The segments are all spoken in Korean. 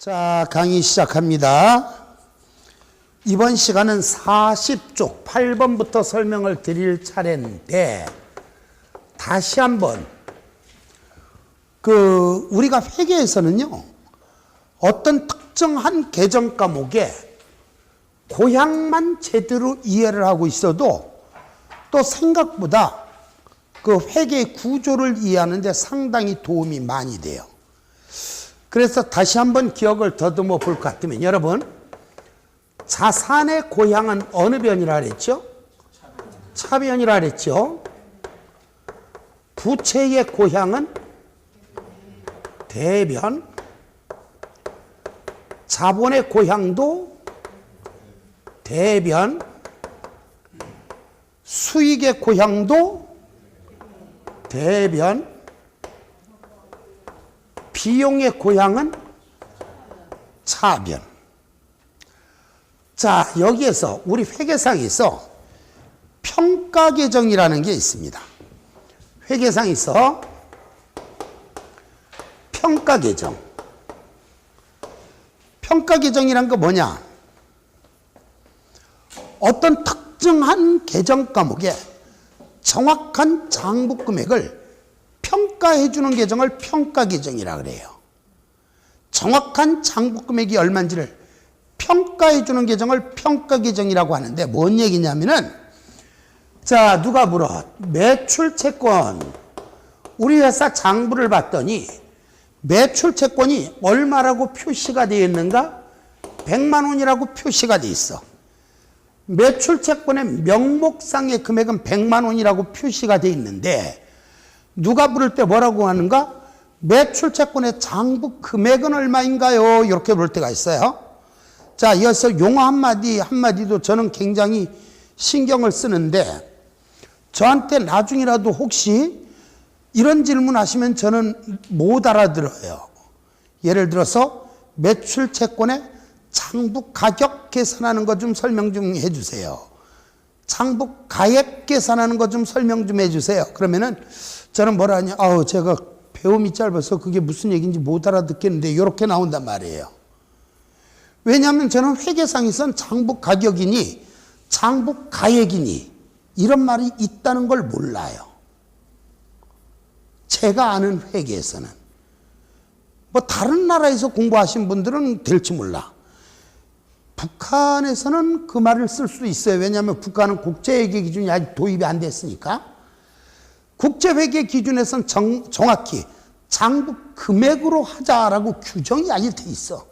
자, 강의 시작합니다. 이번 시간은 40쪽 8번부터 설명을 드릴 차례인데, 다시 한번 우리가 회계에서는요, 어떤 특정한 계정 과목에 고향만 제대로 이해를 하고 있어도 또 생각보다 그 회계의 구조를 이해하는 데 상당히 도움이 많이 돼요. 그래서 다시 한번 기억을 더듬어 볼 것 같으면, 여러분, 자산의 고향은 어느 변이라 그랬죠? 차변이라 그랬죠? 부채의 고향은 대변, 자본의 고향도 대변, 수익의 고향도 대변, 비용의 고향은 차변. 자, 여기에서 우리 회계상에서 평가계정이라는 게 있습니다. 회계상에서 평가계정. 평가계정이란 거 뭐냐? 어떤 특정한 계정 과목에 정확한 장부 금액을 평가해 주는 계정을 평가계정이라 그래요. 정확한 장부 금액이 얼마인지를 평가해 주는 계정을 평가계정이라고 하는데, 뭔 얘기냐면은, 자, 누가 물어? 매출채권. 우리 회사 장부를 봤더니 매출채권이 얼마라고 표시가 되어 있는가? 100만 원이라고 표시가 되어 있어. 매출채권의 명목상의 금액은 100만 원이라고 표시가 되어 있는데, 누가 물을 때 뭐라고 하는가? 매출채권의 장부 금액은 얼마인가요? 이렇게 물을 때가 있어요. 자, 여기서 용어 한마디도 저는 굉장히 신경을 쓰는데, 저한테 나중이라도 혹시 이런 질문 하시면 저는 못 알아들어요. 예를 들어서 매출채권의 장부 가격 계산하는 것 좀 설명 좀 해주세요. 장부 가액 계산하는 것 좀 설명 좀 해주세요. 그러면은 저는 뭐라 하냐? 제가 배움이 짧아서 그게 무슨 얘기인지 못 알아듣겠는데, 이렇게 나온단 말이에요. 왜냐하면 저는 회계상에선 장부 가격이니 장부 가액이니 이런 말이 있다는 걸 몰라요. 제가 아는 회계에서는. 뭐 다른 나라에서 공부하신 분들은 될지 몰라. 북한에서는 그 말을 쓸 수 있어요. 왜냐하면 북한은 국제회계 기준이 아직 도입이 안 됐으니까. 국제회계 기준에서는 정확히 장부 금액으로 하자라고 규정이 아직 돼 있어.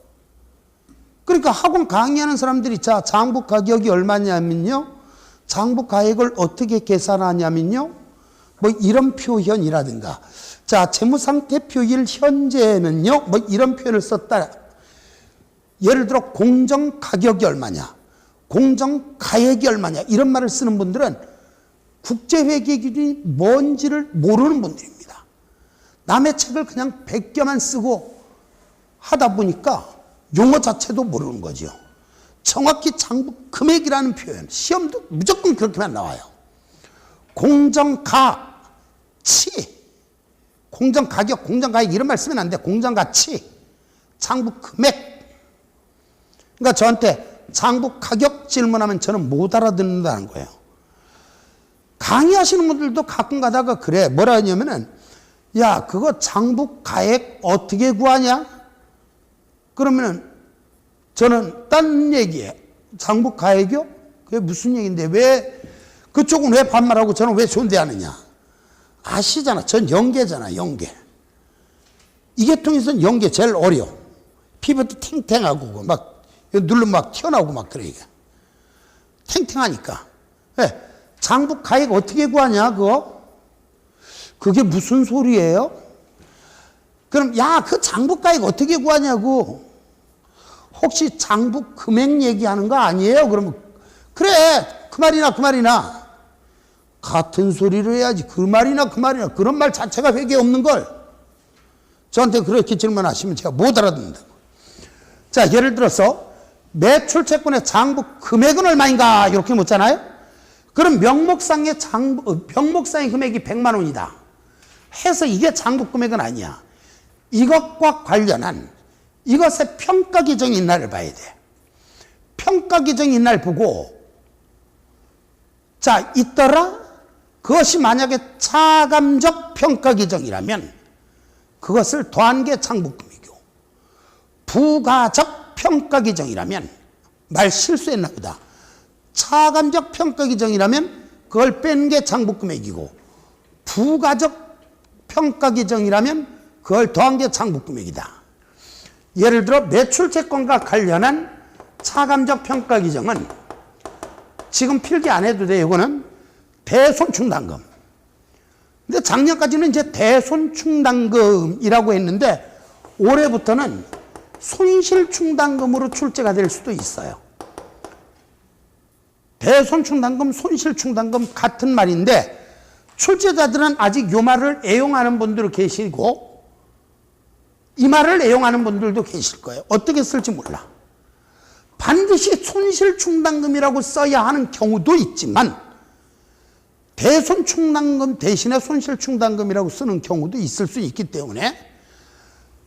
그러니까 학원 강의하는 사람들이, 자, 장부 가격이 얼마냐면요, 장부 가액을 어떻게 계산하냐면요, 뭐 이런 표현이라든가, 자, 재무상태표일 현재는요, 뭐 이런 표현을 썼다. 예를 들어 공정가격이 얼마냐, 공정가액이 얼마냐, 이런 말을 쓰는 분들은 국제회계 기준이 뭔지를 모르는 분들입니다. 남의 책을 그냥 100개만 쓰고 하다 보니까 용어 자체도 모르는 거죠. 정확히 장부 금액이라는 표현, 시험도 무조건 그렇게만 나와요. 공정가치, 공정가격, 공정가액 이런 말 쓰면 안 돼. 공정가치, 장부 금액. 그러니까 저한테 장부 가격 질문하면 저는 못 알아듣는다는 거예요. 강의하시는 분들도 가끔 가다가 그래. 뭐라 하냐면은, 야, 그거 장부 가액 어떻게 구하냐? 그러면은 저는 딴 얘기해. 장부 가액이요? 그게 무슨 얘기인데 왜 그쪽은 왜 반말하고 저는 왜 존대하느냐? 아시잖아. 전 영계잖아. 영계. 이 계통에서는 영계 제일 어려. 피부도 탱탱하고 막 누르면 막 튀어나오고 막 그래. 이게 탱탱하니까. 왜? 장부 가액 어떻게 구하냐? 그게 무슨 소리예요? 그럼 야, 그 장부 가액 어떻게 구하냐고. 혹시 장부 금액 얘기하는 거 아니에요? 그러면 그래, 그 말이나 같은 소리를 해야지. 그 말이나 그런 말 자체가 회계에 없는 걸 저한테 그렇게 질문하시면 제가 못 알아듣는다. 자, 예를 들어서 매출채권의 장부 금액은 얼마인가 이렇게 묻잖아요. 그럼 명목상의 금액이 100만 원이다 해서 이게 장부 금액은 아니야. 이것과 관련한 이것의 평가 기정이 있나를 봐야 돼. 평가 기정이 있나를 보고, 자, 있더라? 그것이 만약에 차감적 평가 기정이라면 그것을 더한 게 장부금이고, 부가적 평가 기정이라면, 말 실수했나 보다. 차감적 평가 기정이라면 그걸 뺀 게 장부금액이고, 부가적 평가 기정이라면 그걸 더한 게 장부금액이다. 예를 들어 매출채권과 관련한 차감적 평가 기정은 지금 필기 안 해도 돼. 이거는 대손충당금. 근데 작년까지는 이제 대손충당금이라고 했는데 올해부터는 손실충당금으로 출제가 될 수도 있어요. 대손충당금, 손실충당금 같은 말인데 출제자들은 아직 이 말을 애용하는 분들 계시고 이 말을 애용하는 분들도 계실 거예요. 어떻게 쓸지 몰라. 반드시 손실충당금이라고 써야 하는 경우도 있지만 대손충당금 대신에 손실충당금이라고 쓰는 경우도 있을 수 있기 때문에,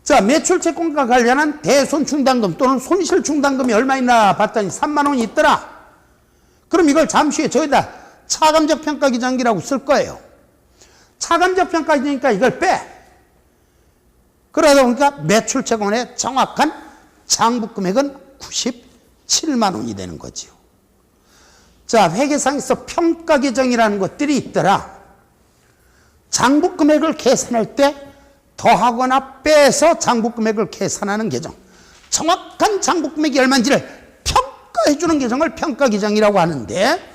자, 매출채권과 관련한 대손충당금 또는 손실충당금이 얼마 있나 봤더니 3만 원이 있더라. 그럼 이걸 잠시 후에 저기다 차감적 평가기정이라고 쓸 거예요. 차감적 평가기정이니까 이걸 빼. 그러다 보니까 매출채권의 정확한 장부금액은 97만 원이 되는 거지요. 자, 회계상에서 평가기정이라는 것들이 있더라. 장부금액을 계산할 때 더하거나 빼서 장부금액을 계산하는 계정, 정확한 장부금액이 얼마인지를 평가해 주는 계정을 평가기정이라고 하는데,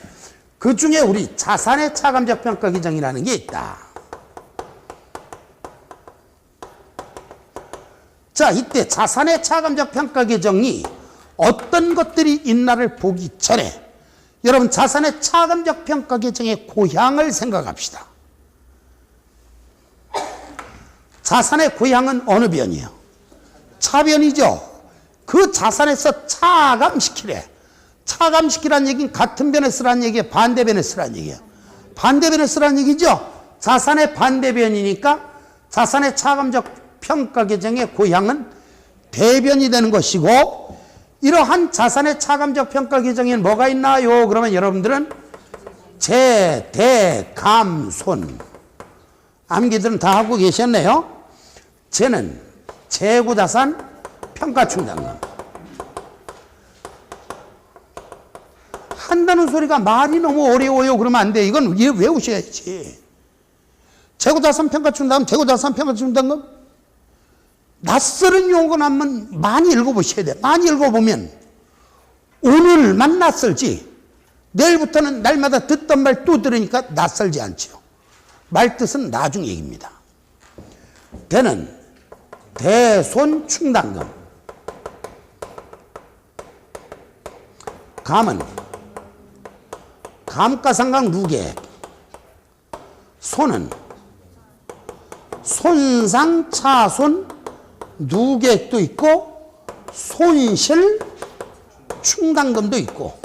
그 중에 우리 자산의 차감적 평가기정이라는 게 있다. 자, 이때 자산의 차감적 평가기정이 어떤 것들이 있나를 보기 전에 여러분 자산의 차감적 평가기정의 고향을 생각합시다. 자산의 고향은 어느 변이에요? 차변이죠. 그 자산에서 차감시키래. 차감시키라는 얘기는 같은 변에 쓰라는 얘기예요? 반대변에 쓰라는 얘기예요? 반대변에 쓰라는 얘기죠. 자산의 반대변이니까 자산의 차감적 평가계정의 고향은 대변이 되는 것이고, 이러한 자산의 차감적 평가계정에는 뭐가 있나요? 그러면 여러분들은 재, 대, 감, 손. 암기들은 다 하고 계셨네요. 재는 재고자산 평가충당금. 한다는 소리가 말이 너무 어려워요. 그러면 안 돼. 이건 외우셔야지. 재고자산 평가충당금, 재고자산 평가충당금. 낯설은 용어 나면 많이 읽어보셔야 돼. 많이 읽어보면 오늘만 낯설지 내일부터는 날마다 듣던 말 또 들으니까 낯설지 않죠. 말뜻은 나중 얘기입니다. 대는 대손충당금, 감은 감가상각 누계액, 손은 손상차손 누계액도 있고 손실 충당금도 있고,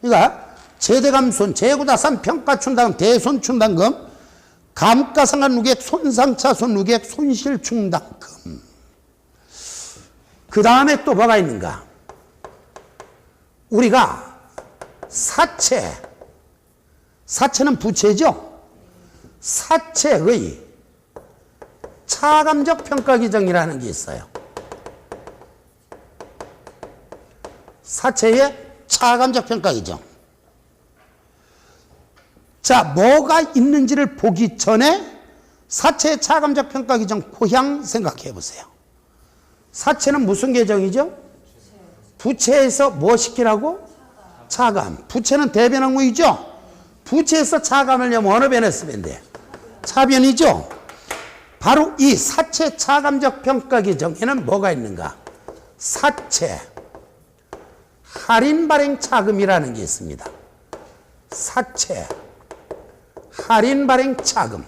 그러니까 재대감손, 재고자산 평가충당금, 대손충당금, 감가상각 누계액, 손상차손 누계액, 손실충당금. 그 다음에 또 뭐가 있는가? 우리가 사채, 사채는 부채죠. 사채의 차감적 평가기정이라는 게 있어요. 사채의 차감적 평가기정. 자, 뭐가 있는지를 보기 전에 사채의 차감적 평가기정 고향 생각해 보세요. 사채는 무슨 계정이죠? 부채에서 뭐 시키라고? 차감. 부채는 대변항목이죠? 부채에서 차감을 하려면 어느 변에 쓰면 돼? 차변이죠? 바로 이 사채 차감적 평가기정에는 뭐가 있는가? 사채 할인 발행 차금이라는 게 있습니다. 사채 할인 발행 차금.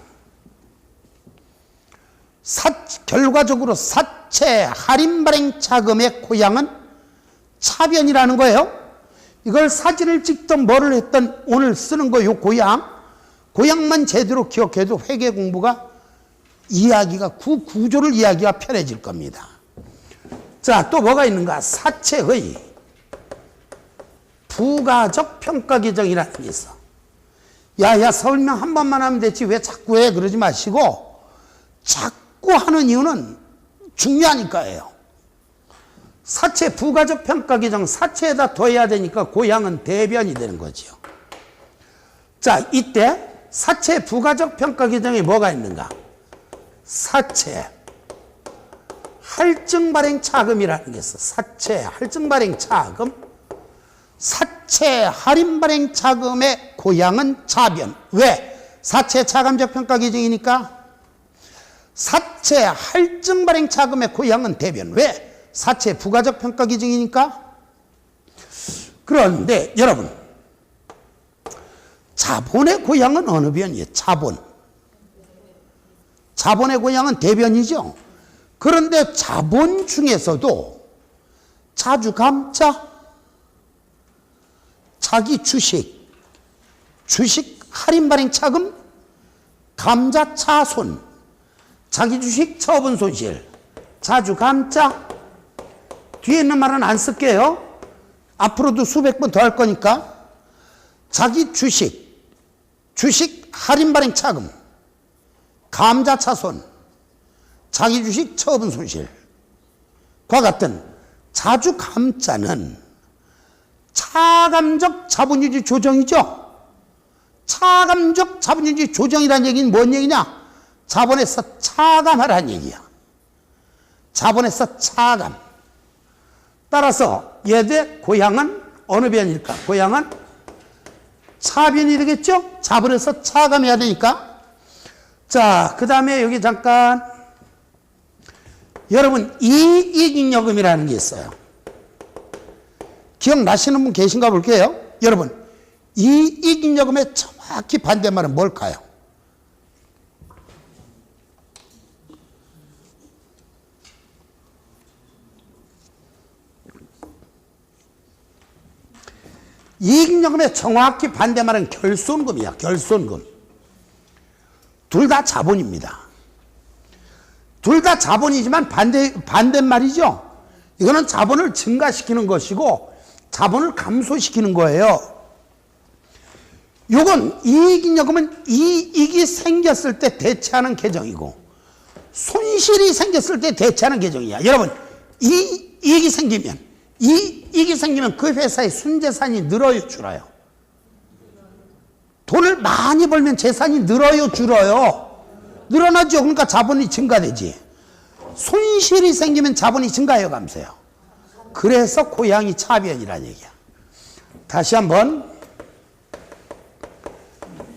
결과적으로 사채 할인 발행 차금의 고향은 차변이라는 거예요. 이걸 사진을 찍던 뭐를 했던 오늘 쓰는 거 요 고향만 제대로 기억해도 회계 공부가 이야기가 구조를 이야기가 편해질 겁니다. 자, 또 뭐가 있는가? 사체의 부가적 평가 규정이라는 게 있어. 야, 설명 한 번만 하면 됐지 왜 자꾸 해? 그러지 마시고, 자꾸 하는 이유는 중요하니까예요. 사체 부가적 평가 규정, 사체에다 둬야 되니까 고향은 대변이 되는 거지요. 자, 이때 사체 부가적 평가 규정에 뭐가 있는가? 사체 할증 발행 차금이라는 게 있어. 사체 할증 발행 차금. 사체 할인 발행 차금의 고향은 차변. 왜? 사체 차감적 평가 규정이니까. 사체 할증 발행 차금의 고향은 대변. 왜? 사체 부가적 평가 규정이니까. 그런데 여러분, 자본의 고향은 어느 변이에요? 자본. 자본의 고향은 대변이죠. 그런데 자본 중에서도 자주 감자, 자기 주식, 주식 할인 발행 차금, 감자 차손, 자기 주식 처분 손실, 자주 감자. 뒤에 있는 말은 안 쓸게요. 앞으로도 수백 번 더 할 거니까. 자기 주식, 주식 할인 발행 차금, 감자 차손, 자기 주식 처분 손실. 과 같은 자주 감자는 차감적 자본유지 조정이죠. 차감적 자본유지 조정이라는 얘기는 뭔 얘기냐? 자본에서 차감하라는 얘기야. 자본에서 차감. 따라서 얘들 고향은 어느 변일까? 고향은 차변이 되겠죠? 자본에서 차감해야 되니까. 자, 그 다음에 여기 잠깐 여러분 이익잉여금이라는 게 있어요. 기억나시는 분 계신가 볼게요. 여러분 이익잉여금의 정확히 반대말은 뭘까요? 이익잉여금의 정확히 반대말은 결손금이야. 결손금. 둘 다 자본입니다. 둘 다 자본이지만 반대말이죠. 이거는 자본을 증가시키는 것이고 자본을 감소시키는 거예요. 요건 이익잉여금은 이익이 생겼을 때 대체하는 계정이고 손실이 생겼을 때 대체하는 계정이야. 여러분 이익이 생기면 그 회사의 순재산이 늘어요, 줄어요? 돈을 많이 벌면 재산이 늘어요, 줄어요? 늘어나죠. 그러니까 자본이 증가되지. 손실이 생기면 자본이 증가해요, 감소해요? 그래서 고향이 차변이라는 얘기야. 다시 한번.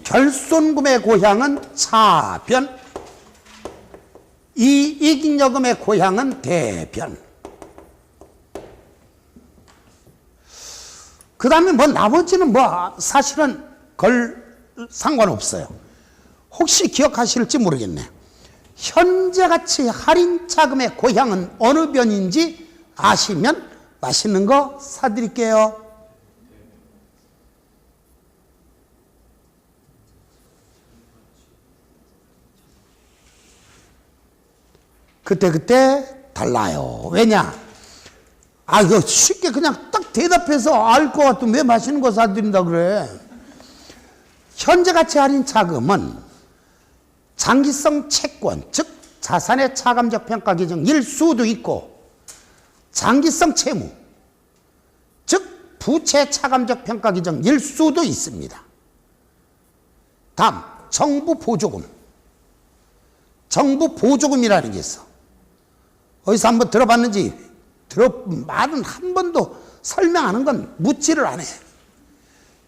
결손금의 고향은 차변, 이익잉여금의 고향은 대변. 그 다음에 뭐 나머지는 뭐 사실은 상관없어요. 혹시 기억하실지 모르겠네. 현재가치 할인 차금의 고향은 어느 변인지 아시면 맛있는 거 사드릴게요. 그때 달라요. 왜냐? 이거 쉽게 그냥 딱 대답해서 알 것 같으면 왜 맛있는 거 사드린다 그래? 현재가치 할인 차금은 장기성 채권, 즉 자산의 차감적 평가 규정일 수도 있고 장기성 채무, 즉 부채 차감적 평가 규정일 수도 있습니다. 다음, 정부 보조금. 정부 보조금이라는 게 있어. 어디서 한번 들어봤는지 말은 한 번도 설명하는 건 묻지를 않아요.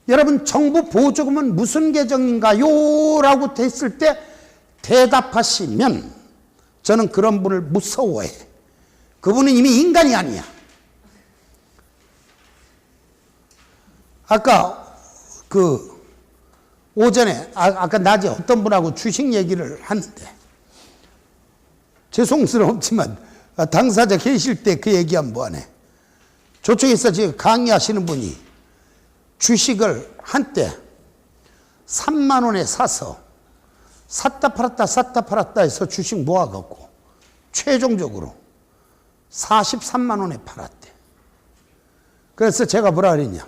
여러분 정부 보조금은 무슨 계정인가요? 라고 됐을 때 대답하시면 저는 그런 분을 무서워해. 그분은 이미 인간이 아니야. 아까 오전에 아까 낮에 어떤 분하고 주식 얘기를 하는데 죄송스럽지만 당사자 계실 때 그 얘기하면 뭐하네. 저쪽에서 지금 강의하시는 분이 주식을 한때 3만 원에 사서 샀다 팔았다 해서 주식 모아갖고 최종적으로 43만 원에 팔았대. 그래서 제가 뭐라 그랬냐.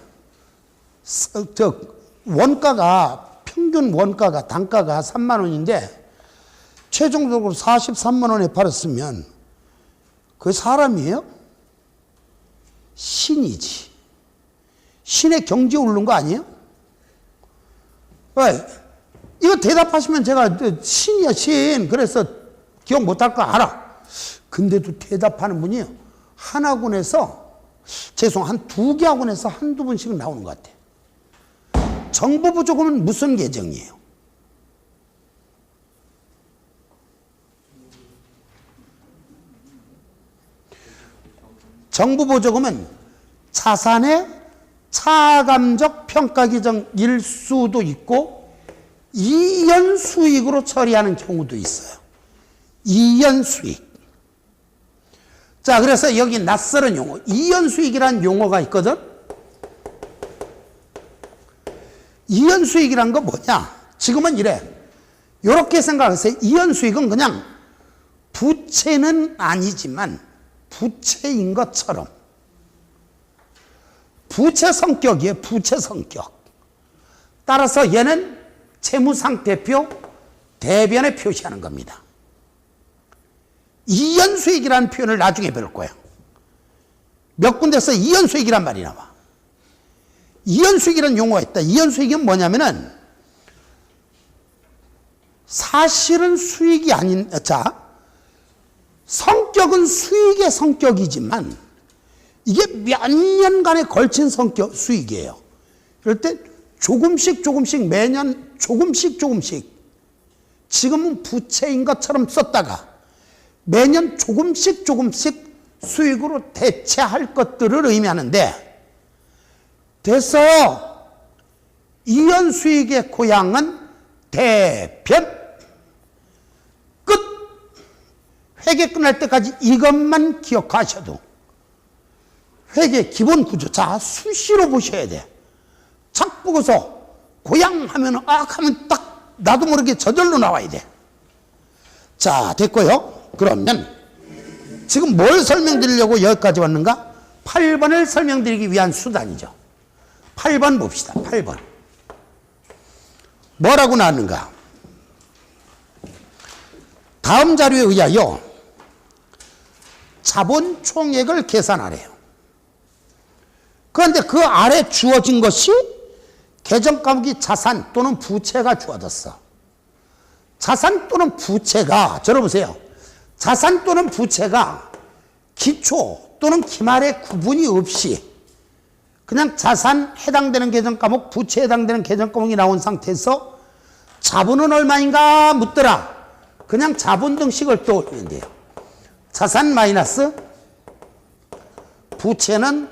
원가가, 평균 원가가, 단가가 3만 원인데, 최종적으로 43만 원에 팔았으면, 그 사람이에요? 신이지. 신의 경지에 오른 거 아니에요? 왜? 이거 대답하시면 제가 신이야, 신. 그래서 기억 못할 거 알아. 근데도 대답하는 분이 한 학원에서, 한 2개 학원에서 한두 번씩 나오는 것 같아. 정부 보조금은 무슨 계정이에요? 정부 보조금은 자산의 차감적 평가 계정일 수도 있고 이연 수익으로 처리하는 경우도 있어요. 이연 수익. 자, 그래서 여기 낯설은 용어, 이연 수익이라는 용어가 있거든. 이연 수익이란 거 뭐냐? 지금은 이래. 이렇게 생각하세요. 이연 수익은 그냥 부채는 아니지만 부채인 것처럼. 부채 성격이에요. 부채 성격. 따라서 얘는 채무상태표 대변에 표시하는 겁니다. 이연수익이라는 표현을 나중에 배울 거예요. 몇 군데서 이연수익이란 말이 나와. 이연수익이라는 용어가 있다. 이연수익은 뭐냐면은 사실은 수익이 아닌, 성격은 수익의 성격이지만 이게 몇 년간에 걸친 성격, 수익이에요. 그럴 때 조금씩 매년 조금씩 지금은 부채인 것처럼 썼다가 매년 조금씩 수익으로 대체할 것들을 의미하는데, 됐어요. 이연수익의 고향은 대변. 끝. 회계 끝날 때까지 이것만 기억하셔도 회계 기본 구조. 자, 수시로 보셔야 돼. 착 보고서 고향 하면 하면 딱 나도 모르게 저절로 나와야 돼. 자, 됐고요. 그러면 지금 뭘 설명드리려고 여기까지 왔는가? 8번을 설명드리기 위한 수단이죠. 8번 봅시다. 8번. 뭐라고 나왔는가? 다음 자료에 의하여 자본 총액을 계산하래요. 그런데 그 아래 주어진 것이 계정 과목이 자산 또는 부채가 주어졌어. 자산 또는 부채가, 들어보세요. 자산 또는 부채가 기초 또는 기말의 구분이 없이 그냥 자산 해당되는 계정 과목, 부채 해당되는 계정 과목이 나온 상태에서 자본은 얼마인가 묻더라. 그냥 자본 등식을 떠올리면 돼요. 자산 마이너스 부채는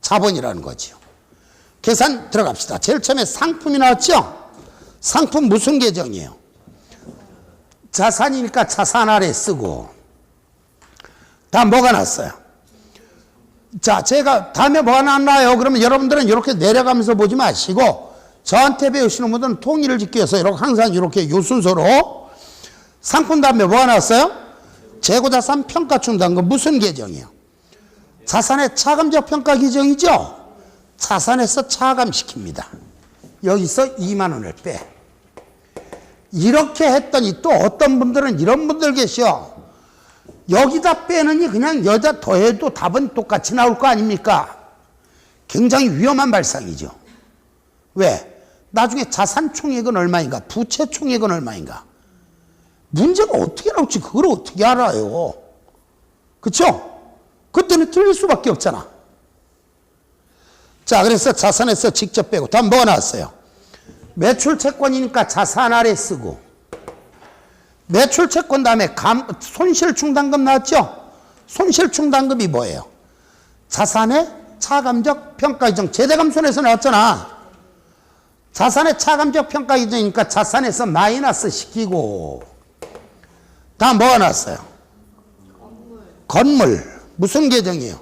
자본이라는 거죠. 계산 들어갑시다. 제일 처음에 상품이 나왔죠? 상품 무슨 계정이에요? 자산이니까 자산 아래 쓰고. 다음 뭐가 났어요? 자, 제가 다음에 뭐가 났나요? 그러면 여러분들은 이렇게 내려가면서 보지 마시고 저한테 배우시는 분들은 통일을 짓기 위해서 이렇게 항상 이렇게 요 순서로 상품 다음에 뭐가 났어요? 재고자산 평가충당금 무슨 계정이에요? 자산의 차감적 평가 계정이죠? 자산에서 차감시킵니다. 여기서 2만 원을 빼. 이렇게 했더니 또 어떤 분들은 이런 분들 계셔. 여기다 빼느니 그냥 여기다 더해도 답은 똑같이 나올 거 아닙니까? 굉장히 위험한 발상이죠. 왜? 나중에 자산 총액은 얼마인가? 부채 총액은 얼마인가? 문제가 어떻게 나올지 그걸 어떻게 알아요? 그쵸? 그때는 틀릴 수밖에 없잖아. 자, 그래서 자산에서 직접 빼고. 다음 뭐가 나왔어요? 매출 채권이니까 자산 아래 쓰고. 매출 채권 다음에 손실 충당금 나왔죠? 손실 충당금이 뭐예요? 자산의 차감적 평가 계정. 재대감손에서 나왔잖아. 자산의 차감적 평가 계정이니까 자산에서 마이너스 시키고. 다음 뭐가 나왔어요? 건물. 무슨 계정이에요?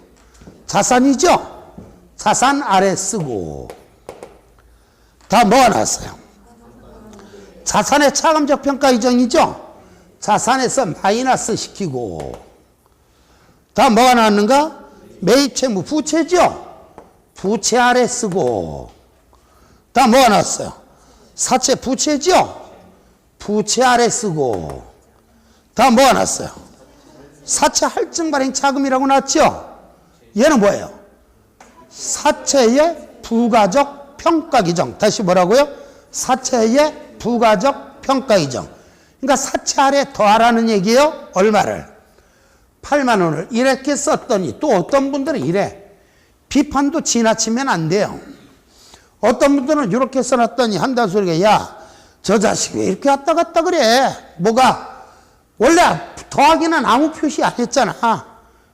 자산이죠? 자산 아래 쓰고. 다음 뭐가 나왔어요? 자산의 차감적 평가 계정이죠? 자산에서 마이너스 시키고. 다음 뭐가 나왔는가? 매입 채무 부채죠? 부채 아래 쓰고. 다음 뭐가 나왔어요? 사채 부채죠? 부채 아래 쓰고. 다음 뭐가 나왔어요? 사채 할증 발행 자금이라고 나왔죠? 얘는 뭐예요? 사채의 부가적 평가 기정. 다시 뭐라고요? 사채의 부가적 평가 기정. 그러니까 사채 아래 더하라는 얘기예요. 얼마를? 8만 원을 이렇게 썼더니 또 어떤 분들은 이래. 비판도 지나치면 안 돼요. 어떤 분들은 이렇게 써놨더니 한다는 소리가 야, 저 자식 왜 이렇게 왔다 갔다 그래? 뭐가? 원래 더하기는 아무 표시 안 했잖아.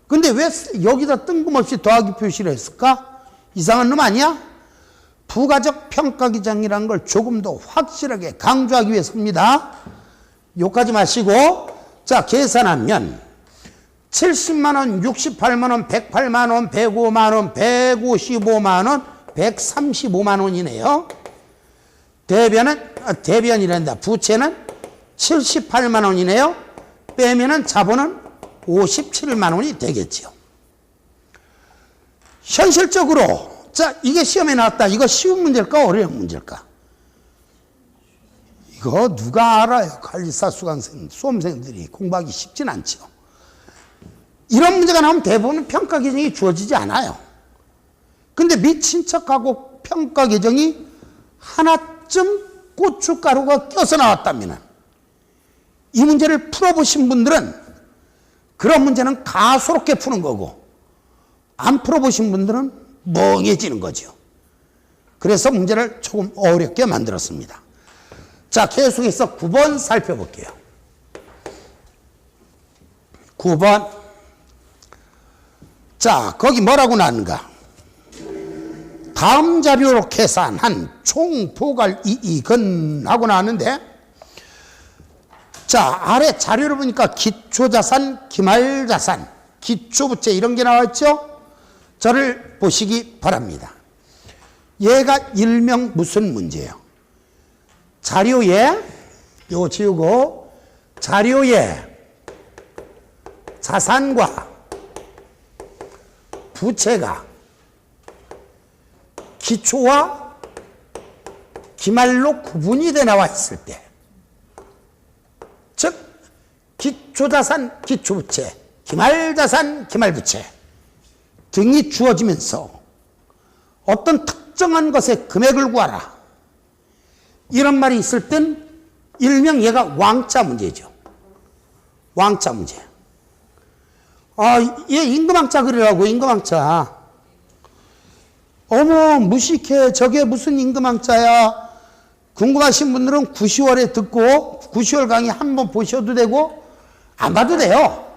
근데 왜 여기다 뜬금없이 더하기 표시를 했을까? 이상한 놈 아니야? 부가적 평가 기정이라는 걸 조금 더 확실하게 강조하기 위해서입니다. 욕하지 마시고, 자, 계산하면 70만 원, 68만 원, 108만 원, 105만 원, 155만 원, 135만 원이네요. 대변이란다. 부채는 78만 원이네요. 빼면은 자본은 57만 원이 되겠죠. 현실적으로, 자, 이게 시험에 나왔다. 이거 쉬운 문제일까? 어려운 문제일까? 이거 누가 알아요? 관리사 수강생, 수험생들이 공부하기 쉽진 않죠. 이런 문제가 나오면 대부분 평가 계정이 주어지지 않아요. 근데 미친 척하고 평가 계정이 하나쯤 고춧가루가 껴서 나왔다면 이 문제를 풀어보신 분들은 그런 문제는 가소롭게 푸는 거고 안 풀어보신 분들은 멍해지는 거죠. 그래서 문제를 조금 어렵게 만들었습니다. 자, 계속해서 9번 살펴볼게요. 9번. 자, 거기 뭐라고 나왔는가? 다음 자료로 계산한 총 포괄 이익은 하고 나왔는데, 자, 아래 자료를 보니까 기초자산, 기말자산, 기초부채 이런 게 나왔죠? 저를 보시기 바랍니다. 얘가 일명 무슨 문제예요? 자료에, 요거 지우고, 자료에 자산과 부채가 기초와 기말로 구분이 돼 나와 있을 때, 즉 기초자산, 기초부채, 기말자산, 기말부채 등이 주어지면서 어떤 특정한 것의 금액을 구하라, 이런 말이 있을 땐 일명 얘가 왕자 문제죠. 왕자 문제. 얘 임금왕자 그리라고, 임금왕자. 어머, 무식해. 저게 무슨 임금왕자야. 궁금하신 분들은 9시월에 듣고 9시월 강의 한번 보셔도 되고 안 봐도 돼요.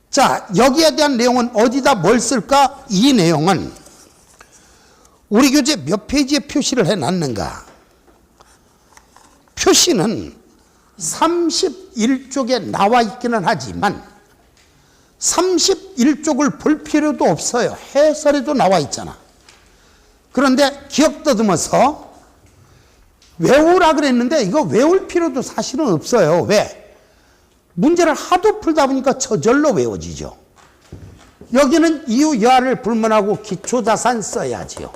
자, 여기에 대한 내용은 어디다 뭘 쓸까? 이 내용은 우리 교재 몇 페이지에 표시를 해놨는가? 표시는 31쪽에 나와 있기는 하지만 31쪽을 볼 필요도 없어요. 해설에도 나와 있잖아. 그런데 기억 더듬어서 외우라 그랬는데 이거 외울 필요도 사실은 없어요. 왜? 문제를 하도 풀다 보니까 저절로 외워지죠. 여기는 이유 여하를 불문하고 기초자산 써야지요.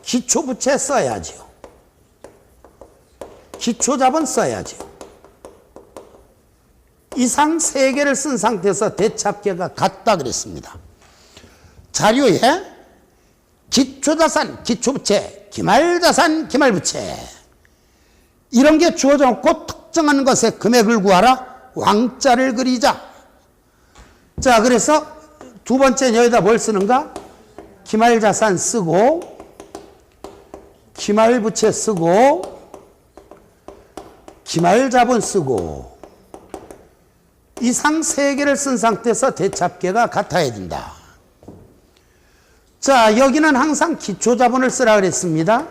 기초부채 써야지요. 기초자본 써야지요. 이상 3개를 쓴 상태에서 대잡개가 같다 그랬습니다. 자료에 기초자산, 기초부채, 기말자산, 기말부채 이런 게 주어져 놓고 특정한 것의 금액을 구하라, 왕자를 그리자. 자, 그래서 두 번째 여기다 뭘 쓰는가? 기말자산 쓰고 기말부채 쓰고 기말자본 쓰고 이상 3개를 쓴 상태에서 대잡개가 같아야 된다. 자, 여기는 항상 기초자본을 쓰라 그랬습니다.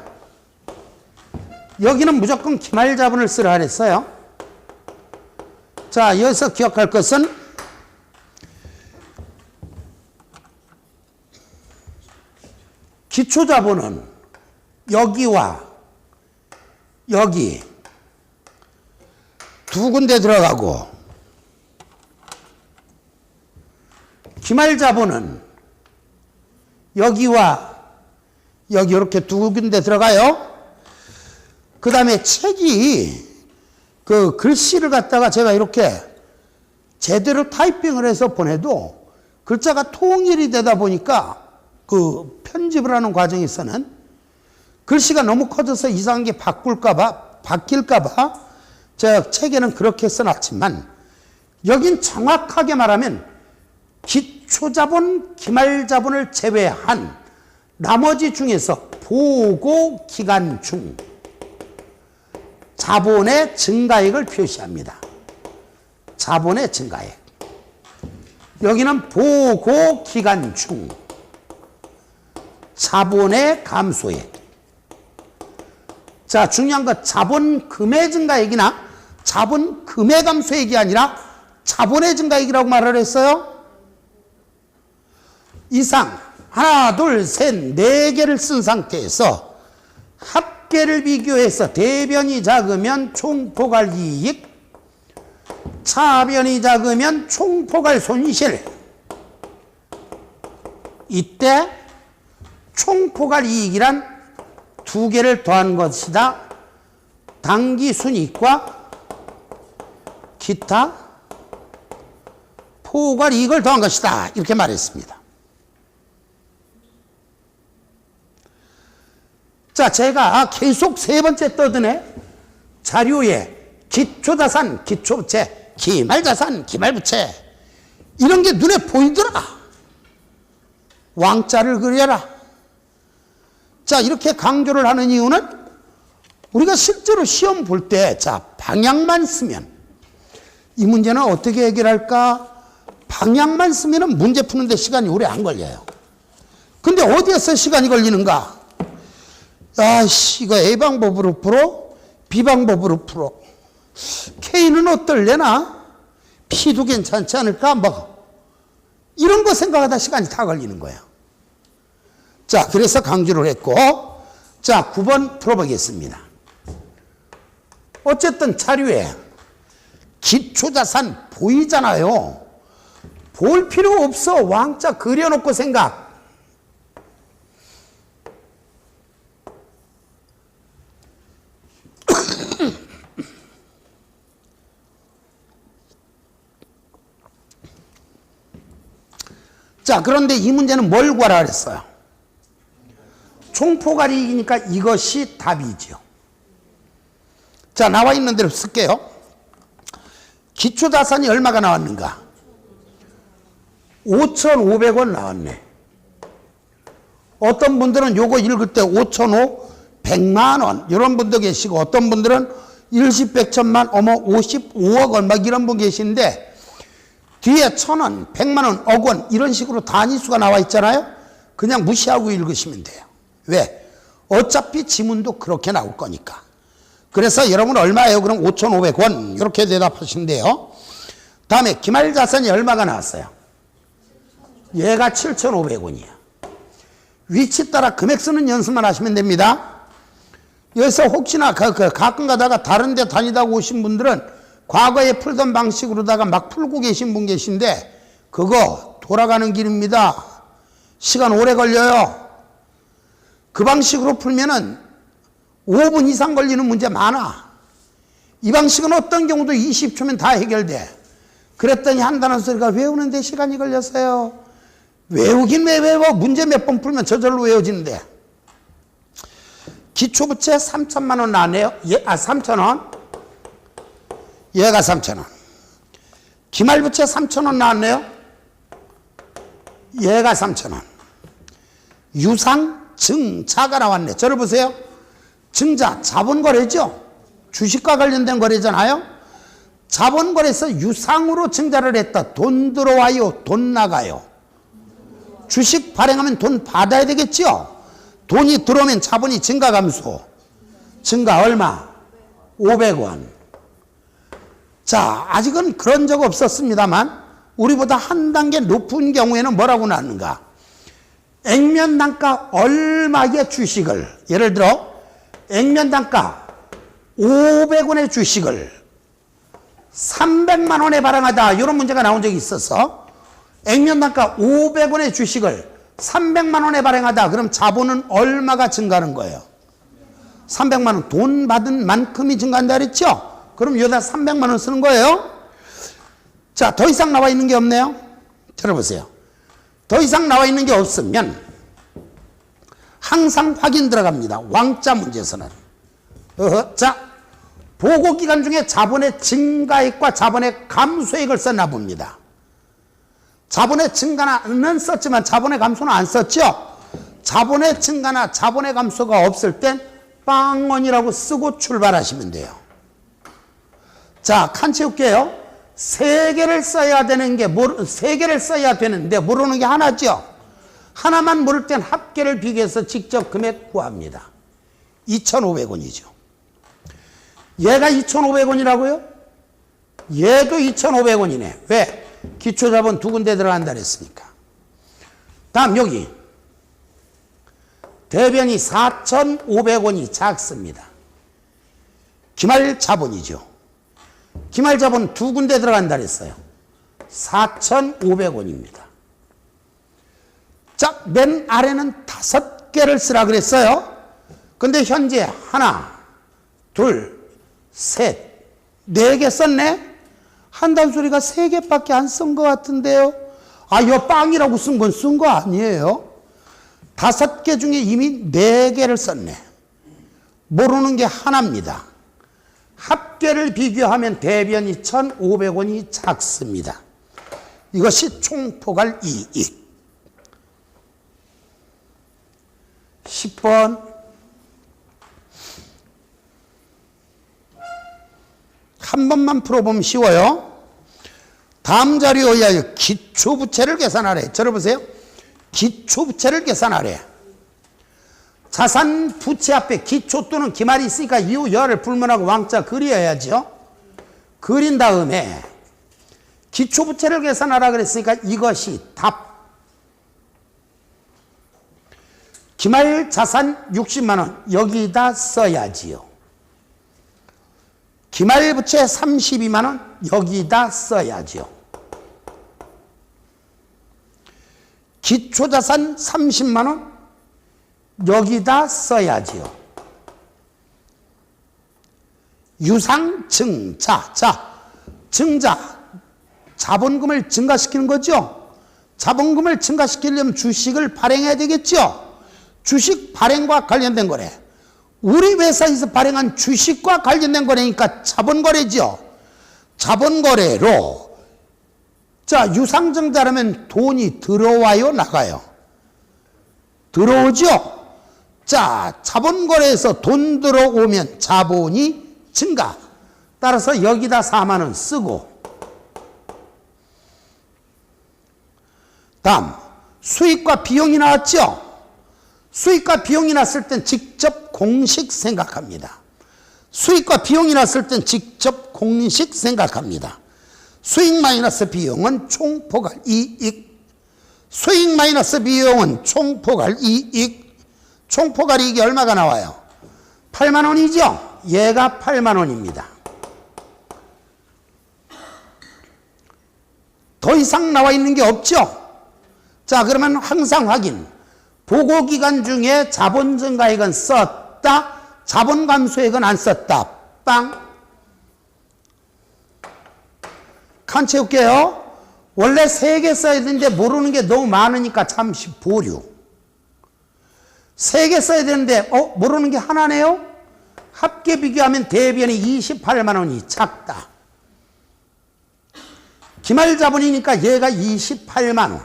여기는 무조건 기말자본을 쓰라 그랬어요. 자, 여기서 기억할 것은 기초자본은 여기와 여기 두 군데 들어가고 기말자본은 여기와 여기 이렇게 두 군데 들어가요. 그 다음에 책이 그 글씨를 갖다가 제가 이렇게 제대로 타이핑을 해서 보내도 글자가 통일이 되다 보니까 그 편집을 하는 과정에서는 글씨가 너무 커져서 이상한 게 바뀔까봐 제가 책에는 그렇게 써놨지만 여긴 정확하게 말하면 기초자본, 기말자본을 제외한 나머지 중에서 보고기간 중 자본의 증가액을 표시합니다. 자본의 증가액. 여기는 보고기간 중 자본의 감소액. 자, 중요한 건 자본금의 증가액이나 자본금의 감소액이 아니라 자본의 증가액이라고 말을 했어요. 이상 하나, 둘, 셋, 네 개를 쓴 상태에서 합계를 비교해서 대변이 작으면 총포괄 이익, 차변이 작으면 총포괄 손실. 이때 총포괄 이익이란 두 개를 더한 것이다. 당기순이익과 기타 포괄 이익을 더한 것이다. 이렇게 말했습니다. 자, 제가 계속 세 번째 떠드네 자료에 기초자산, 기초부채, 기말자산, 기말부채 이런 게 눈에 보이더라. 왕자를 그려라. 자, 이렇게 강조를 하는 이유는 우리가 실제로 시험 볼 때, 자, 방향만 쓰면 이 문제는 어떻게 해결할까? 방향만 쓰면 문제 푸는데 시간이 오래 안 걸려요. 근데 어디에서 시간이 걸리는가? 아씨, 이거 A 방법으로 풀어? B 방법으로 풀어? K는 어떨래나? P도 괜찮지 않을까? 뭐 이런 거 생각하다 시간이 다 걸리는 거예요. 자, 그래서 강조를 했고, 자, 9번 풀어보겠습니다. 어쨌든 자료에 기초자산 보이잖아요. 볼 필요 없어. 왕자 그려놓고 생각. 자, 그런데 이 문제는 뭘 구하라 그랬어요? 총포괄 이익이니까 이것이 답이죠. 자, 나와 있는 대로 쓸게요. 기초자산이 얼마가 나왔는가? 5,500원 나왔네. 어떤 분들은 요거 읽을 때 5,500, 100만 원 이런 분도 계시고, 어떤 분들은 일십, 백천만, 55억 원 막 이런 분 계시는데 뒤에 1,000원, 100만 원, 억 원 이런 식으로 단위수가 나와 있잖아요. 그냥 무시하고 읽으시면 돼요. 왜? 어차피 지문도 그렇게 나올 거니까. 그래서 여러분 얼마예요? 그럼 5,500원 이렇게 대답하시는데요. 다음에 기말자산이 얼마가 나왔어요? 얘가 7,500원이야. 위치 따라 금액 쓰는 연습만 하시면 됩니다. 여기서 혹시나 가끔 가다가 다른 데 다니다 오신 분들은 과거에 풀던 방식으로다가 막 풀고 계신 분 계신데 그거 돌아가는 길입니다. 시간 오래 걸려요. 그 방식으로 풀면은 5분 이상 걸리는 문제 많아. 이 방식은 어떤 경우도 20초면 다 해결돼. 그랬더니 한다는 소리가 외우는데 시간이 걸렸어요. 외우긴 왜 외워? 문제 몇 번 풀면 저절로 외워지는데. 기초부채 3천만 원 나왔네요. 3,000원. 얘가 3,000원. 기말부채 3,000원 나왔네요. 얘가 3,000원. 유상, 증자가 나왔네. 저를 보세요. 증자, 자본거래죠. 주식과 관련된 거래잖아요. 자본거래에서 유상으로 증자를 했다. 돈 들어와요, 돈 나가요. 주식 발행하면 돈 받아야 되겠죠. 돈이 들어오면 자본이 증가 감소. 증가 얼마? 500원. 자, 아직은 그런 적 없었습니다만 우리보다 한 단계 높은 경우에는 뭐라고 나왔는가? 액면단가 얼마의 주식을, 예를 들어 액면단가 500원의 주식을 300만 원에 발행하다, 이런 문제가 나온 적이 있어서 액면단가 500원의 주식을 300만 원에 발행하다. 그럼 자본은 얼마가 증가하는 거예요? 300만 원. 돈 받은 만큼이 증가한다 그랬죠? 그럼 여기다 300만 원 쓰는 거예요. 자, 더 이상 나와 있는 게 없네요. 들어보세요. 더 이상 나와 있는 게 없으면 항상 확인 들어갑니다. 왕자 문제에서는. 자, 보고기간 중에 자본의 증가액과 자본의 감소액을 썼나 봅니다. 자본의 증가는 썼지만 자본의 감소는 안 썼죠? 자본의 증가나 자본의 감소가 없을 땐 빵원이라고 쓰고 출발하시면 돼요. 자, 칸 채울게요. 세 개를 써야 되는데 모르는 게 하나죠? 하나만 모를 땐 합계를 비교해서 직접 금액 구합니다. 2,500원이죠. 얘가 2,500원이라고요? 얘도 2,500원이네. 왜? 기초자본 두 군데 들어간다 그랬으니까. 다음 여기 대변이 4,500원이 작습니다. 기말자본이죠. 기말자본 두 군데 들어간다 그랬어요. 4,500원입니다. 자, 맨 아래는 5개를 쓰라 그랬어요. 근데 현재 하나, 둘, 셋, 4개 썼네? 한다는 소리가 3개밖에 안 쓴 것 같은데요. 아, 이거 빵이라고 쓴 건 쓴 거 아니에요? 5개 중에 이미 4개를 썼네. 모르는 게 하나입니다. 합계를 비교하면 대변이 1,500원이 작습니다. 이것이 총포괄 이익. 10번. 한 번만 풀어보면 쉬워요. 다음 자료에 의하여 기초부채를 계산하래. 들어보세요. 기초부채를 계산하래. 자산 부채 앞에 기초 또는 기말이 있으니까 이후 열을 불문하고 왕자 그려야죠. 그린 다음에 기초부채를 계산하라 그랬으니까 이것이 답. 기말 자산 60만 원 여기다 써야지요. 기말 부채 32만 원 여기다 써야죠. 기초자산 30만 원 여기다 써야지요. 유상증자. 자, 증자. 자본금을 증가시키는 거죠. 자본금을 증가시키려면 주식을 발행해야 되겠죠. 주식 발행과 관련된 거래. 우리 회사에서 발행한 주식과 관련된 거래니까 자본거래죠. 자본거래로 자, 유상증자라면 돈이 들어와요, 나가요? 들어오죠. 자, 자본거래에서 돈 들어오면 자본이 증가. 따라서 여기다 4만 원 쓰고. 다음 수익과 비용이 나왔죠. 수익과 비용이 났을 땐 직접 공식 생각합니다. 수익과 비용이 났을 땐 직접 공식 생각합니다. 수익 마이너스 비용은 총포괄 이익. 수익 마이너스 비용은 총포괄 이익. 총포괄 이익이 얼마가 나와요? 8만 원이죠? 얘가 8만 원입니다. 더 이상 나와 있는 게 없죠? 자, 그러면 항상 확인. 보고기간 중에 자본 증가액은 썼다. 자본 감소액은 안 썼다. 빵. 칸 채울게요. 원래 3개 써야 되는데 모르는 게 너무 많으니까 잠시 보류. 3개 써야 되는데 모르는 게 하나네요. 합계 비교하면 대변이 28만 원이 작다. 기말 자본이니까 얘가 28만 원.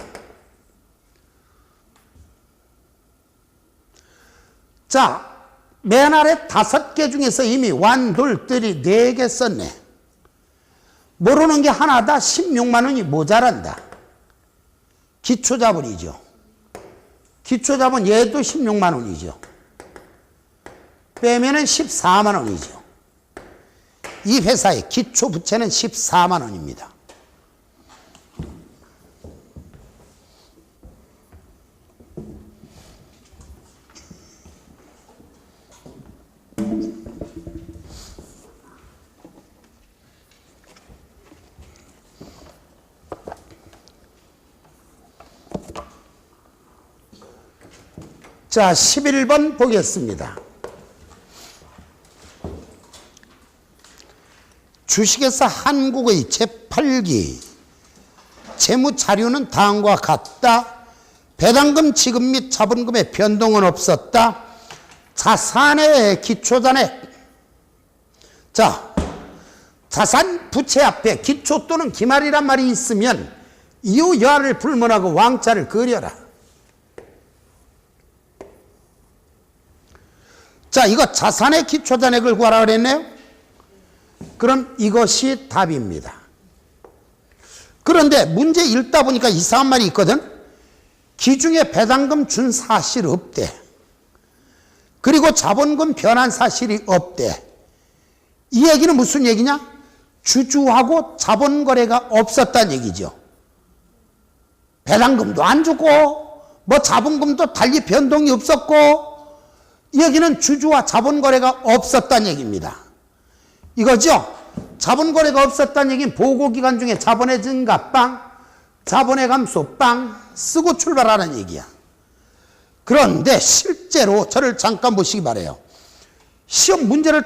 자, 맨 아래 5개 중에서 이미 1, 2, 3, 4개 썼네. 모르는 게 하나다. 16만 원이 모자란다. 기초자본이죠. 기초자본 얘도 16만 원이죠. 빼면은 14만 원이죠. 이 회사의 기초부채는 14만 원입니다. 자, 11번 보겠습니다. 주식에서 한국의 제8기 재무자료는 다음과 같다. 배당금 지급 및 자본금의 변동은 없었다. 자산의 기초잔액. 자, 자산 부채 앞에 기초 또는 기말이란 말이 있으면 이후 여하를 불문하고 왕자를 그려라. 자, 이거 자산의 기초잔액을 구하라 그랬네요. 그럼 이것이 답입니다. 그런데 문제 읽다 보니까 이상한 말이 있거든. 기중에 배당금 준 사실 없대. 그리고 자본금 변환 사실이 없대. 이 얘기는 무슨 얘기냐? 주주하고 자본거래가 없었다는 얘기죠. 배당금도 안 주고 뭐 자본금도 달리 변동이 없었고, 이 얘기는 주주와 자본거래가 없었다는 얘기입니다. 이거죠? 자본거래가 없었다는 얘기는 보고기간 중에 자본의 증가 빵, 자본의 감소 빵 쓰고 출발하는 얘기야. 그런데 실제로 저를 잠깐 보시기 바래요. 시험 문제를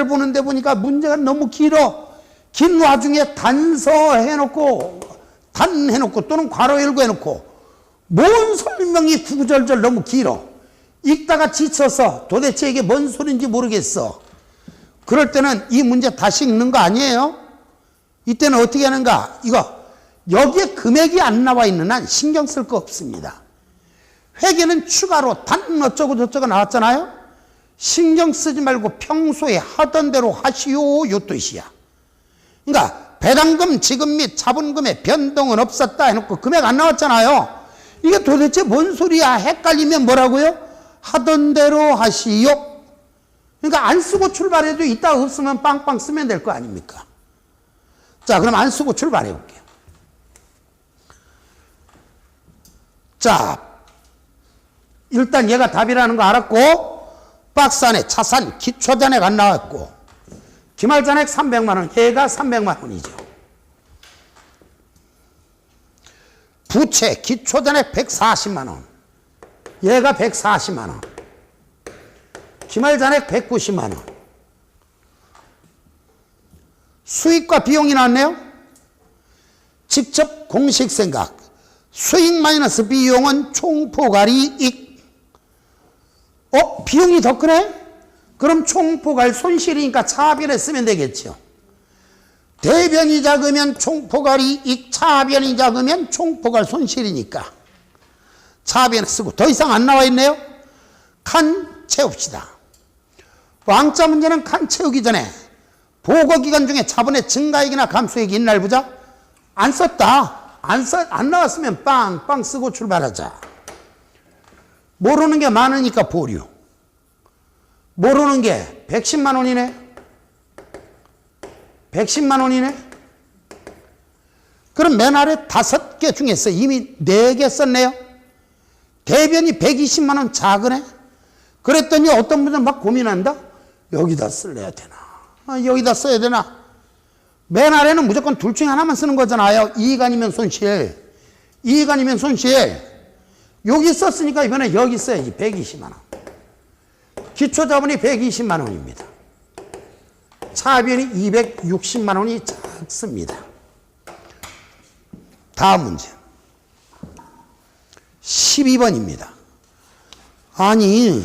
보는데 보니까 문제가 너무 길어. 긴 와중에 단서해놓고 단해놓고 또는 괄호 열고 해놓고 뭔 설명이 구구절절 너무 길어. 읽다가 지쳐서 도대체 이게 뭔 소리인지 모르겠어. 그럴 때는 이 문제 다시 읽는 거 아니에요? 이때는 어떻게 하는가? 이거 여기에 금액이 안 나와 있는 한 신경 쓸 거 없습니다. 회계는 추가로 단 어쩌고 저쩌고 나왔잖아요. 신경 쓰지 말고 평소에 하던 대로 하시오, 요 뜻이야. 그러니까 배당금 지급 및 자본금의 변동은 없었다 해놓고 금액 안 나왔잖아요. 이게 도대체 뭔 소리야? 헷갈리면 뭐라고요? 하던 대로 하시오. 그러니까 안 쓰고 출발해도 이따 없으면 빵빵 쓰면 될 거 아닙니까? 자, 그럼 안 쓰고 출발해 볼게요. 자, 일단 얘가 답이라는 거 알았고, 박스 안에 자산 기초잔액 안 나왔고, 기말잔액 300만 원, 얘가 300만 원이죠. 부채 기초잔액 140만 원, 얘가 140만 원. 기말잔액 190만 원. 수익과 비용이 나왔네요. 직접 공식 생각. 수익 마이너스 비용은 총포괄이 익. 비용이 더 크네? 그럼 총포괄 손실이니까 차변에 쓰면 되겠죠. 대변이 작으면 총포괄이 익, 차변이 작으면 총포괄 손실이니까 차변에 쓰고. 더 이상 안 나와 있네요. 칸 채웁시다. 왕자 문제는 칸 채우기 전에 보고기간 중에 자본의 증가액이나 감소액이 있날 보자. 안 썼다. 안 나왔으면 빵빵 쓰고 출발하자. 모르는 게 많으니까 보류. 모르는 게 110만 원이네. 110만 원이네. 그럼 맨 아래 5개 중에서 이미 4개 썼네요. 대변이 120만 원 작으네. 그랬더니 어떤 분은 막 고민한다. 여기다 쓸래야 되나? 여기다 써야 되나? 맨 아래는 무조건 둘 중에 하나만 쓰는 거잖아요. 이익 아니면 손실. 이익 아니면 손실. 여기 썼으니까 이번에 여기 써야지. 120만 원. 기초자본이 120만 원입니다. 차변이 260만 원이 작습니다. 다음 문제. 12번입니다. 아니,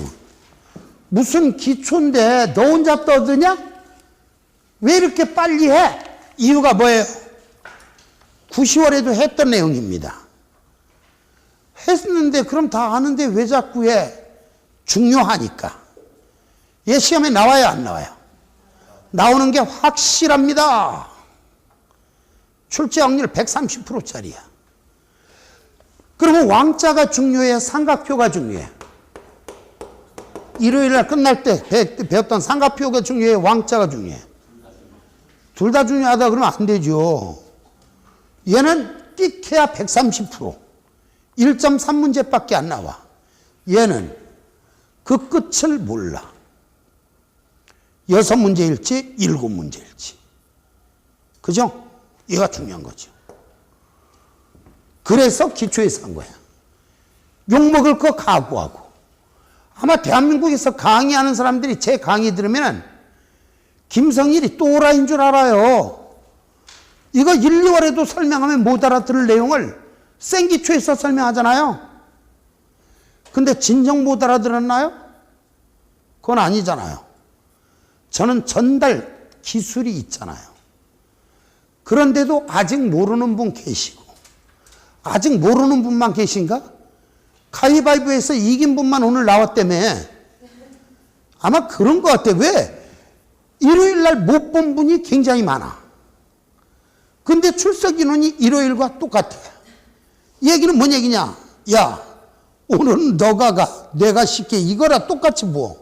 무슨 기초인데 너 혼자 떠드냐? 왜 이렇게 빨리 해? 이유가 뭐예요? 9, 10월에도 했던 내용입니다. 했는데 그럼 다 아는데 왜 자꾸 해? 중요하니까. 얘 시험에 나와요, 안 나와요? 나오는 게 확실합니다. 출제 확률 130%짜리야. 그러면 왕자가 중요해? 삼각표가 중요해? 일요일날 끝날 때 배웠던 삼각표가 중요해? 왕자가 중요해? 둘 다 중요하다 그러면 안 되죠. 얘는 끽해야 130%. 1.3문제밖에 안 나와. 얘는 그 끝을 몰라. 6문제일지 7문제일지. 그죠? 얘가 중요한 거죠. 그래서 기초에서 한 거야. 욕먹을 거 각오하고 아마 대한민국에서 강의하는 사람들이 제 강의 들으면 김성일이 또라이인 줄 알아요. 이거 1, 2월에도 설명하면 못 알아들을 내용을 생기초에서 설명하잖아요. 근데 진정 못 알아들었나요? 그건 아니잖아요. 저는 전달 기술이 있잖아요. 그런데도 아직 모르는 분 계시고, 아직 모르는 분만 계신가? 가위바위보에서 이긴 분만 오늘 나왔다며. 아마 그런 것 같아. 왜? 일요일 날 못 본 분이 굉장히 많아. 근데 출석 인원이 일요일과 똑같아. 얘기는 뭔 얘기냐? 야, 오늘은 너가 가, 내가 쉽게 이거라 똑같이 뭐.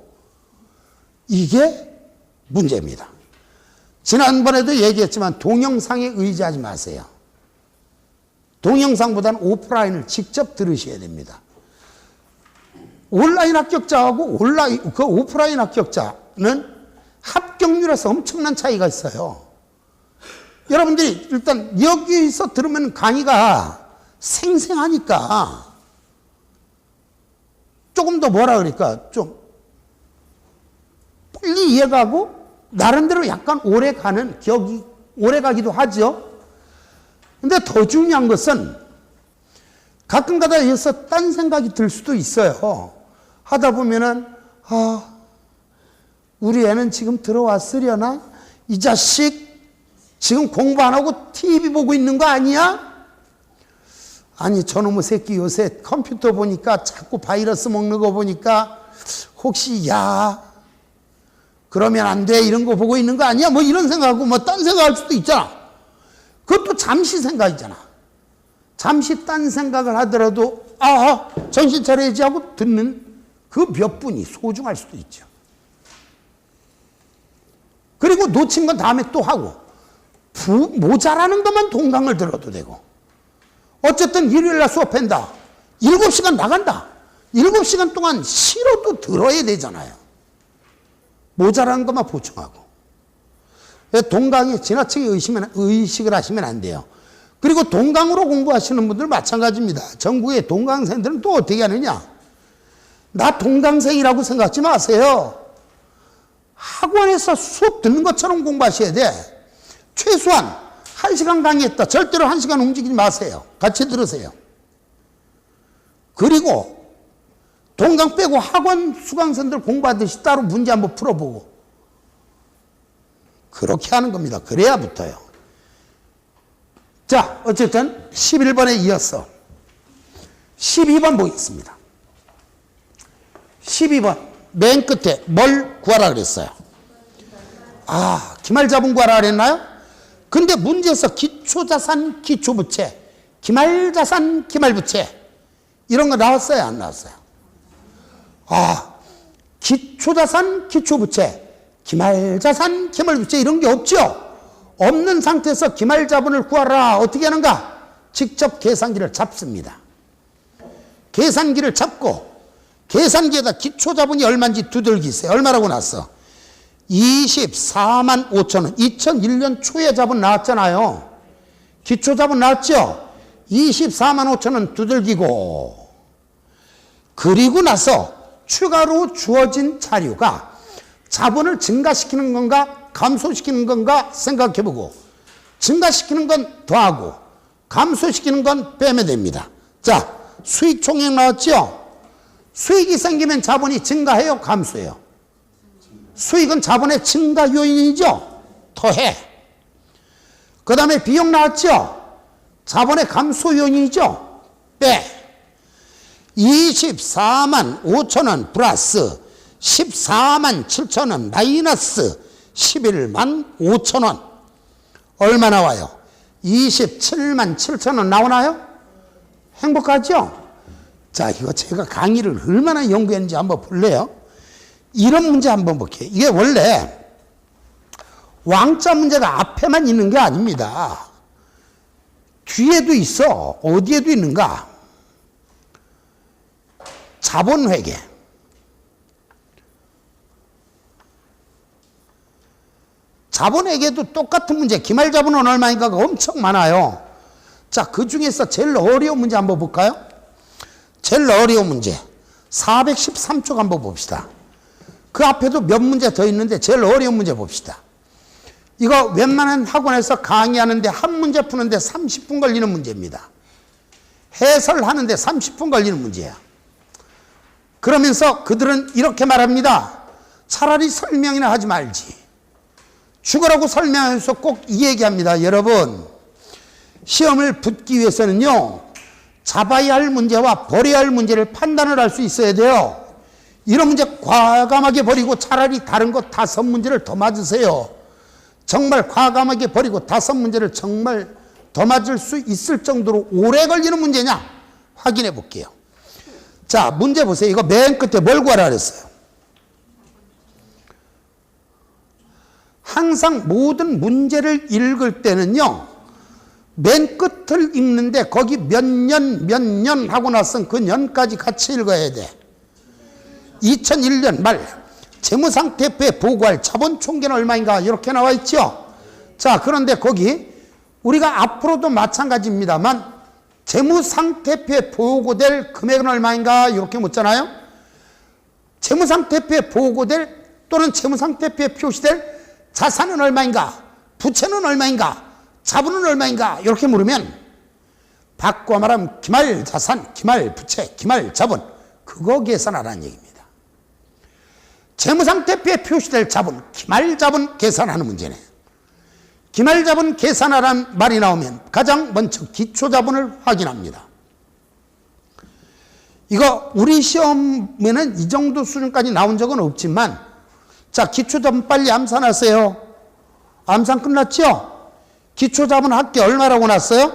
이게 문제입니다. 지난번에도 얘기했지만 동영상에 의지하지 마세요. 동영상보다는 오프라인을 직접 들으셔야 됩니다. 온라인 합격자하고 오프라인 합격자는 합격률에서 엄청난 차이가 있어요. 여러분들이 일단 여기서 들으면 강의가 생생하니까 조금 더 뭐라 그럴까, 좀 빨리 이해가고 나름대로 약간 오래 가는 기억이 오래 가기도 하죠. 근데 더 중요한 것은 가끔 가다 여기서 딴 생각이 들 수도 있어요. 하다 보면은 우리 애는 지금 들어왔으려나? 이 자식 지금 공부 안 하고 TV 보고 있는 거 아니야? 아니 저놈의 새끼 요새 컴퓨터 보니까 자꾸 바이러스 먹는 거 보니까 혹시 야 그러면 안 돼 이런 거 보고 있는 거 아니야? 뭐 이런 생각하고 뭐 딴 생각할 수도 있잖아. 그것도 잠시 생각이잖아. 잠시 딴 생각을 하더라도 정신 차려야지 하고 듣는 그 몇 분이 소중할 수도 있죠. 그리고 놓친 건 다음에 또 하고 모자라는 것만 동강을 들어도 되고 어쨌든 일요일날 수업한다. 7시간 나간다. 7시간 동안 싫어도 들어야 되잖아요. 모자라는 것만 보충하고. 동강에 지나치게 의식을 하시면 안 돼요. 그리고 동강으로 공부하시는 분들 마찬가지입니다. 전국의 동강생들은 또 어떻게 하느냐. 나 동강생이라고 생각하지 마세요. 학원에서 수업 듣는 것처럼 공부하셔야 돼. 최소한 1시간 강의했다. 절대로 1시간 움직이지 마세요. 같이 들으세요. 그리고 동강 빼고 학원 수강생들 공부하듯이 따로 문제 한번 풀어보고 그렇게 하는 겁니다. 그래야 붙어요. 자, 어쨌든 11번에 이어서 12번 보겠습니다. 12번 맨 끝에 뭘 구하라 그랬어요? 기말자본 구하라 그랬나요? 근데 문제에서 기초자산, 기초부채, 기말자산, 기말부채 이런 거 나왔어요? 안 나왔어요? 기초자산, 기초부채, 기말자산, 기말부채 이런 게 없죠? 없는 상태에서 기말자본을 구하라. 어떻게 하는가? 직접 계산기를 잡습니다. 계산기를 잡고 계산기에다 기초자본이 얼마인지 두들기세요. 얼마라고 나왔어? 24만 5천 원. 2001년 초에 자본 나왔잖아요. 기초자본 나왔죠? 24만 5천 원 두들기고 그리고 나서 추가로 주어진 자료가 자본을 증가시키는 건가 감소시키는 건가 생각해보고 증가시키는 건 더하고 감소시키는 건 빼면 됩니다. 자, 수익 총액 나왔죠? 수익이 생기면 자본이 증가해요? 감소해요? 수익은 자본의 증가 요인이죠? 더해. 그 다음에 비용 나왔죠? 자본의 감소 요인이죠? 빼. 24만 5천 원 플러스 14만 7천 원 마이너스 11만 5천 원 얼마 나와요? 27만 7천 원 나오나요? 행복하죠? 자, 이거 제가 강의를 얼마나 연구했는지 한번 볼래요? 이런 문제 한번 볼게요. 이게 원래 왕자 문제가 앞에만 있는 게 아닙니다. 뒤에도 있어. 어디에도 있는가? 자본회계. 자본회계도 똑같은 문제. 기말자본은 얼마인가가 엄청 많아요. 자, 그 중에서 제일 어려운 문제 한번 볼까요? 제일 어려운 문제. 413쪽 한번 봅시다. 그 앞에도 몇 문제 더 있는데 제일 어려운 문제 봅시다. 이거 웬만한 학원에서 강의하는데 한 문제 푸는데 30분 걸리는 문제입니다. 해설하는데 30분 걸리는 문제야. 그러면서 그들은 이렇게 말합니다. 차라리 설명이나 하지 말지. 죽으라고 설명해서 꼭 이 얘기합니다. 여러분, 시험을 붙기 위해서는요, 잡아야 할 문제와 버려야 할 문제를 판단을 할 수 있어야 돼요. 이런 문제 과감하게 버리고 차라리 다른 거 5문제를 더 맞으세요. 정말 과감하게 버리고 5문제를 정말 더 맞을 수 있을 정도로 오래 걸리는 문제냐? 확인해 볼게요. 자, 문제 보세요. 이거 맨 끝에 뭘 구하라 그랬어요? 항상 모든 문제를 읽을 때는요, 맨 끝을 읽는데 거기 몇 년 하고 나선 그 년까지 같이 읽어야 돼. 2001년 말 재무상태표에 보고할 자본 총계는 얼마인가 이렇게 나와 있죠. 자, 그런데 거기 우리가 앞으로도 마찬가지입니다만 재무상태표에 보고될 금액은 얼마인가 이렇게 묻잖아요. 재무상태표에 보고될 또는 재무상태표에 표시될 자산은 얼마인가, 부채는 얼마인가, 자본은 얼마인가 이렇게 물으면 바꿔 말하면 기말 자산, 기말 부채, 기말 자본, 그거 계산하라는 얘기입니다. 재무상태표에 표시될 자본, 기말 자본 계산하는 문제네. 기말 자본 계산하라는 말이 나오면 가장 먼저 기초 자본을 확인합니다. 이거 우리 시험에는 이 정도 수준까지 나온 적은 없지만, 자, 기초 자본 빨리 암산하세요. 암산 끝났죠? 기초 자본 합계 얼마라고 났어요?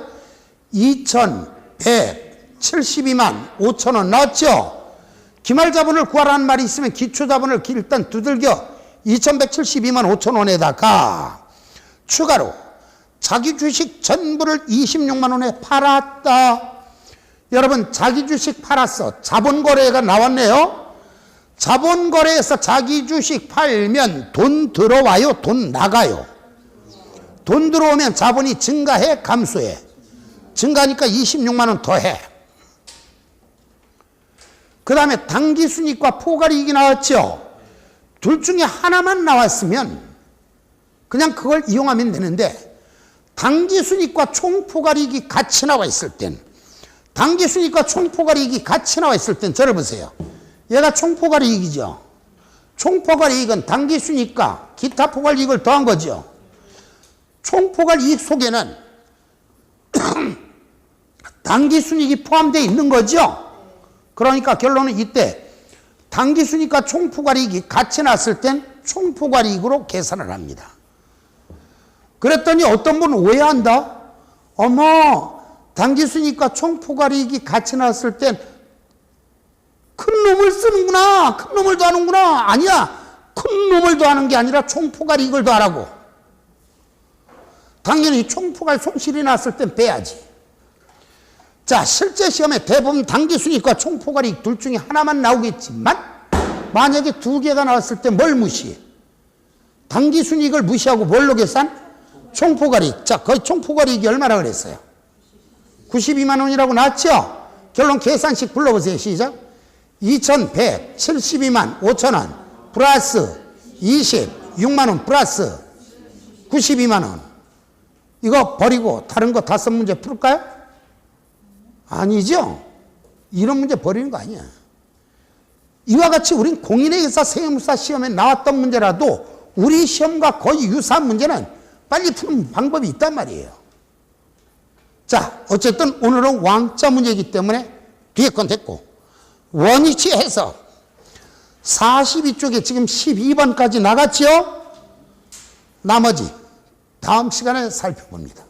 2,172만 5천원 나왔죠? 기말 자본을 구하라는 말이 있으면 기초 자본을 일단 두들겨 2,172만 5천원에다가 추가로 자기 주식 전부를 26만 원에 팔았다. 여러분, 자기 주식 팔았어. 자본거래가 나왔네요. 자본거래에서 자기 주식 팔면 돈 들어와요, 돈 나가요? 돈 들어오면 자본이 증가해, 감소해? 증가하니까 26만 원 더해. 그 다음에 당기순이익과 포괄이익이 나왔죠. 둘 중에 하나만 나왔으면 그냥 그걸 이용하면 되는데, 당기순이익과 총포괄이익이 같이 나와 있을 땐, 당기순이익과 총포괄이익이 같이 나와 있을 땐 저를 보세요. 얘가 총포괄이익이죠. 총포괄이익은 당기순이익과 기타 포괄이익을 더한 거죠. 총포괄이익 속에는 당기순이익이 포함되어 있는 거죠. 그러니까 결론은 이때 당기순이익과 총포괄이익이 같이 났을 땐 총포괄이익으로 계산을 합니다. 그랬더니 어떤 분은 오해한다. 어머, 당기순이익과 총포괄이익이 같이 났을 땐 큰 놈을 쓰는구나, 큰 놈을 더하는구나. 아니야, 큰 놈을 더하는 게 아니라 총포괄이익을 더하라고. 당연히 총포괄 손실이 났을 땐 빼야지. 자, 실제 시험에 대부분 당기순이익과 총포괄이익 둘 중에 하나만 나오겠지만, 만약에 두 개가 나왔을 때 뭘 무시해? 당기순이익을 무시하고 뭘로 계산? 총포괄이익. 자, 거의 총포괄이익이 얼마나 그랬어요? 92만 원이라고 나왔죠? 결론 계산식 불러보세요. 시작. 2,172만 5천원 플러스 26만 원 플러스 92만 원. 이거 버리고 다른 거 5문제 풀을까요? 아니죠. 이런 문제 버리는 거 아니야. 이와 같이 우린 공인회계사 세무사 시험에 나왔던 문제라도 우리 시험과 거의 유사한 문제는 빨리 푸는 방법이 있단 말이에요. 자, 어쨌든 오늘은 왕자 문제이기 때문에 뒤에 건 됐고, 원위치 해서 42쪽에 지금 12번까지 나갔죠? 나머지 다음 시간에 살펴봅니다.